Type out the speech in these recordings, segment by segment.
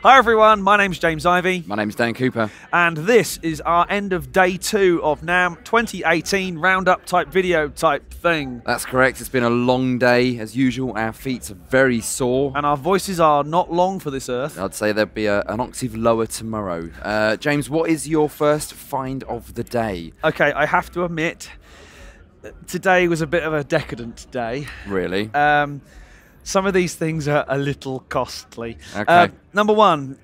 Hi everyone, my name's James Ivey. My name's Dan Cooper. And this is our end of day 2 of NAMM 2018 roundup type video type thing. That's correct, it's been a long day. As usual, our feet are very sore. And our voices are not long for this earth. I'd say there'd be an octave lower tomorrow. James, what is your first find of the day? Okay, I have to admit, today was a bit of a decadent day. Really? Some of these things are a little costly. Okay. Number one,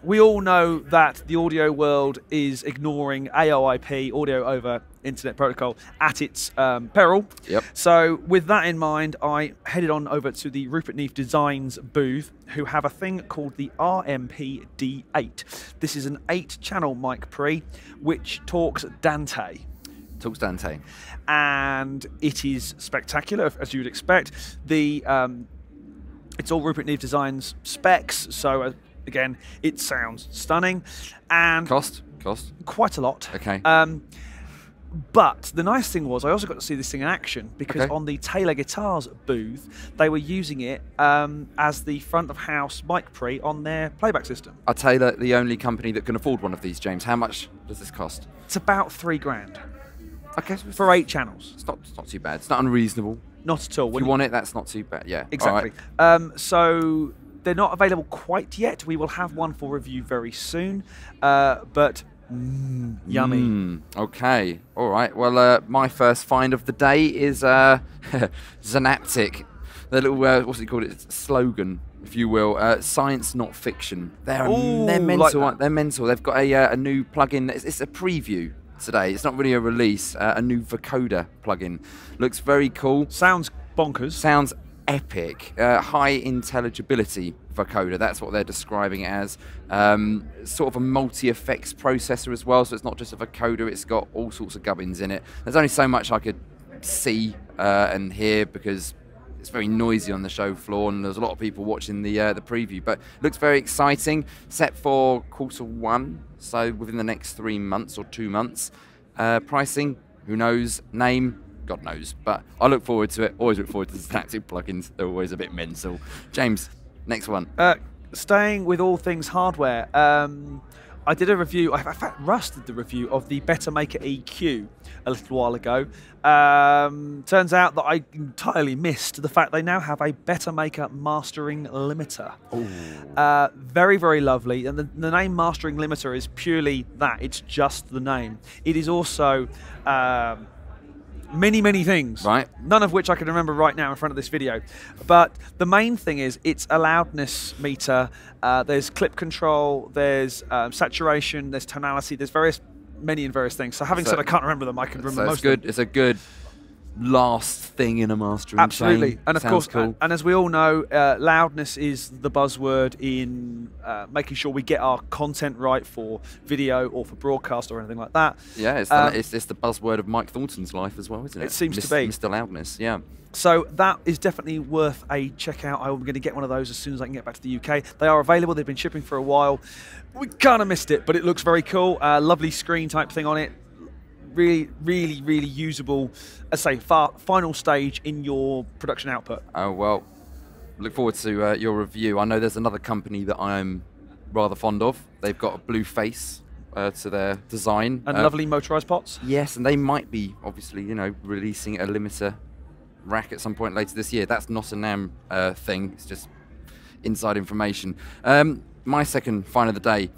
we all know that the audio world is ignoring AOIP, Audio over Internet Protocol, at its peril. Yep. So with that in mind, I headed on over to the Rupert Neve Designs booth, who have a thing called the RMP D8. This is an 8-channel mic pre, which talks Dante. Talks Dante. And it is spectacular, as you would expect. The it's all Rupert Neve Designs specs, so again, it sounds stunning. And Cost? Quite a lot. Okay. But the nice thing was, I also got to see this thing in action, because on the Taylor Guitars booth, they were using it as the front of house mic pre on their playback system. Are Taylor the only company that can afford one of these, James? How much does this cost? It's about $3,000. Okay. For 8 channels. It's not too bad. It's not unreasonable. Not at all. If you want it, that's not too bad. Yeah. Exactly. Right. So they're not available quite yet. We will have one for review very soon. But yummy. Okay. All right. Well, my first find of the day is Synaptic. The little what's it called? It's slogan, if you will. Science, not fiction. They're mental. Like they're mental. They've got a new plugin. It's a preview today. It's not really a release. A new vocoder plugin. Looks very cool. Sounds bonkers. Sounds epic. High intelligibility vocoder. That's what they're describing it as. Sort of a multi-effects processor as well. So it's not just a vocoder. It's got all sorts of gubbins in it. There's only so much I could see and hear because it's very noisy on the show floor, and there's a lot of people watching the preview. But it looks very exciting. Set for Q1, so within the next 3 months or 2 months. Pricing, who knows? Name, God knows. But I look forward to it. Always look forward to the Synaptic plugins. They're always a bit mental. James, next one. Staying with all things hardware. I did a review, in fact, Russ did the review of the Better Maker EQ a little while ago. Turns out that I entirely missed the fact they now have a Better Maker mastering limiter. Very, very lovely. And the name mastering limiter is purely that. It's just the name. It is also many things, right? None of which I can remember right now in front of this video. But the main thing is it's a loudness meter. There's clip control, there's saturation, there's tonality, there's many and various things. So having said I can't remember them, I can remember most of them. It's a good last thing in a mastering Absolutely. chain. And of course, cool. And as we all know, loudness is the buzzword in making sure we get our content right for video or for broadcast or anything like that. Yeah, it's the buzzword of Mike Thornton's life as well, isn't it? It seems to be. Mr. Loudness, yeah. So that is definitely worth a check out. I'm going to get one of those as soon as I can get back to the UK. They are available. They've been shipping for a while. We kind of missed it, but it looks very cool. Lovely screen type thing on it. Really usable, as I say, final stage in your production output. Oh, well, look forward to your review. I know there's another company that I'm rather fond of. They've got a blue face to their design. And lovely motorized pots. Yes, and they might be, obviously, releasing a limiter rack at some point later this year. That's not a NAMM thing. It's just inside information. My second find of the day,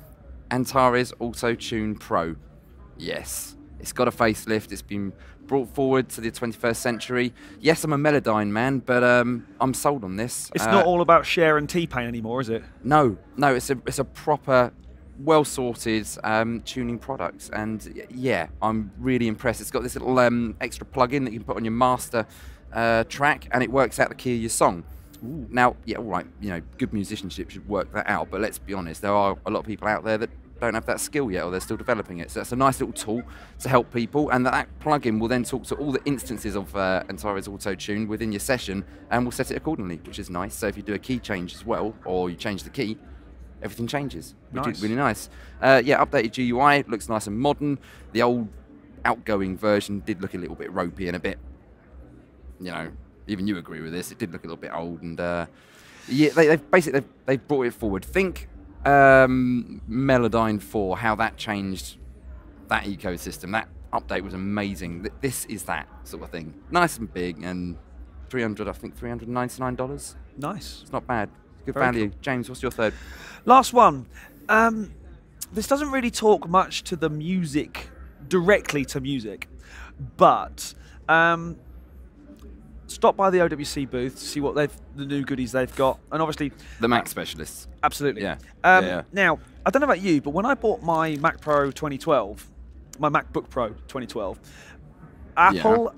Antares Auto-Tune Pro. Yes. It's got a facelift. It's been brought forward to the 21st century. Yes, I'm a Melodyne man, but I'm sold on this. It's not all about Cher and T-Pain anymore, is it? No, it's a proper, well-sorted tuning product, and yeah, I'm really impressed. It's got this little extra plug-in that you can put on your master track, and it works out the key of your song. Ooh. Now, yeah, all right, good musicianship should work that out, but let's be honest, there are a lot of people out there that don't have that skill yet, or they're still developing it. So that's a nice little tool to help people, and that plugin will then talk to all the instances of Antares Auto-Tune within your session, and will set it accordingly, which is nice. So if you do a key change as well, or you change the key, everything changes, which is really nice. Yeah, updated GUI, looks nice and modern. The old outgoing version did look a little bit ropey and a bit, even you agree with this, it did look a little bit old and Yeah, they've basically they've brought it forward. Think Melodyne 4, how that changed that ecosystem. That update was amazing. This is that sort of thing. Nice and big, and $399. Nice. It's not bad. Good Very value. cool. James, what's your third? Last one. This doesn't really talk much to the music, directly to music, but stop by the OWC booth to see what the new goodies they've got, and obviously The Mac specialists. absolutely. Yeah. Now, I don't know about you, but when I bought my Mac Pro 2012, my MacBook Pro 2012, Apple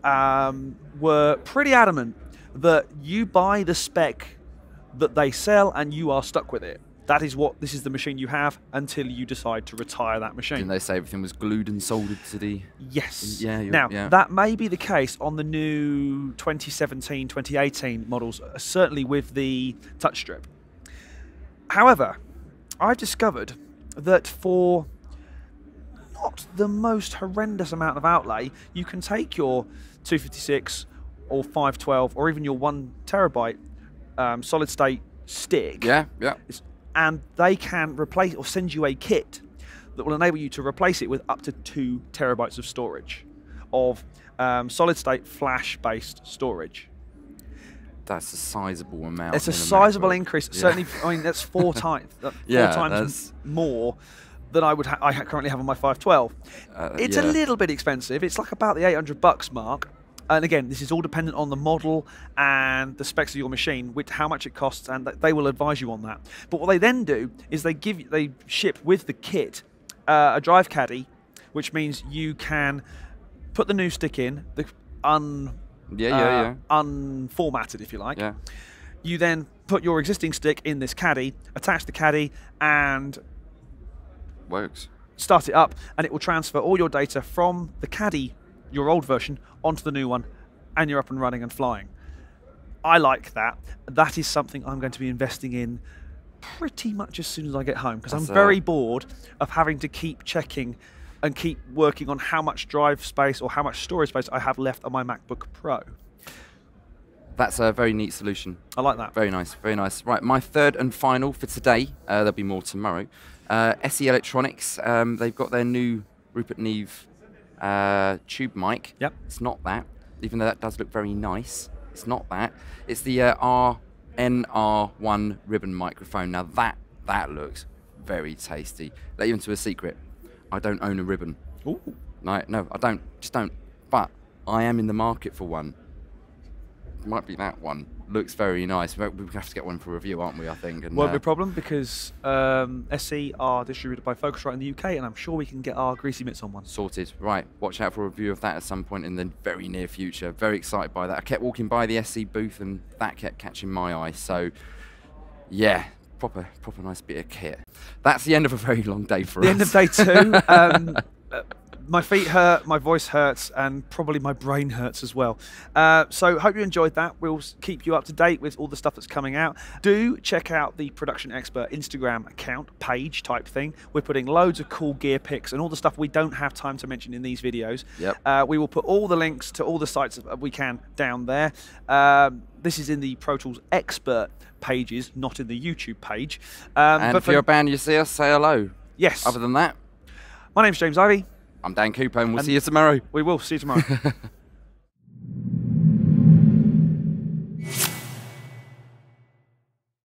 were pretty adamant that you buy the spec that they sell and you are stuck with it. This is the machine you have until you decide to retire that machine. Didn't they say everything was glued and soldered to the... Yes. Yeah. Now, that may be the case on the new 2017, 2018 models, certainly with the touch strip. However, I've discovered that for not the most horrendous amount of outlay, you can take your 256 or 512 or even your 1 terabyte solid state stick. Yeah. And they can replace or send you a kit that will enable you to replace it with up to 2 terabytes of storage, of solid state flash based storage. That's a sizable amount. It's a sizable increase. Yeah. Certainly, I mean that's 4 times, times more than I currently have on my 512. It's a little bit expensive. It's like about the $800 mark. And again, this is all dependent on the model and the specs of your machine, how much it costs, and they will advise you on that. But what they then do is they ship with the kit a drive caddy, which means you can put the new stick in, unformatted, if you like. Yeah. You then put your existing stick in this caddy, attach the caddy, and Works. start it up, and it will transfer all your data from the caddy, your old version, onto the new one, and you're up and running and flying. I like that. That is something I'm going to be investing in pretty much as soon as I get home, because I'm very bored of having to keep checking and keep working on how much drive space or how much storage space I have left on my MacBook Pro. That's a very neat solution. I like that. Very nice, very nice. Right, my third and final for today, there'll be more tomorrow. SE Electronics, they've got their new Rupert Neve tube mic. Yep. It's not that, even though that does look very nice. It's not that. It's the NR1 ribbon microphone. Now that looks very tasty. Let you into a secret. I don't own a ribbon. Ooh. No, I don't. Just don't. But I am in the market for one. Might be that one. Looks very nice. We're going to have to get one for review, aren't we, I think? And, won't be a problem, because SE are distributed by Focusrite in the UK, and I'm sure we can get our greasy mitts on one. Sorted. Right, watch out for a review of that at some point in the very near future. Very excited by that. I kept walking by the SE booth, and that kept catching my eye. So, yeah, proper nice bit of kit. That's the end of a very long day for us. The end of day 2. My feet hurt, my voice hurts, and probably my brain hurts as well. So hope you enjoyed that. We'll keep you up to date with all the stuff that's coming out. Do check out the Production Expert Instagram account, page type thing. We're putting loads of cool gear pics and all the stuff we don't have time to mention in these videos. Yep. We will put all the links to all the sites that we can down there. This is in the Pro Tools Expert pages, not in the YouTube page. And but if you're a band, you see us, say hello. Yes. Other than that, my name's James Ivey. I'm Dan Cooper, and we'll see you tomorrow. We will see you tomorrow.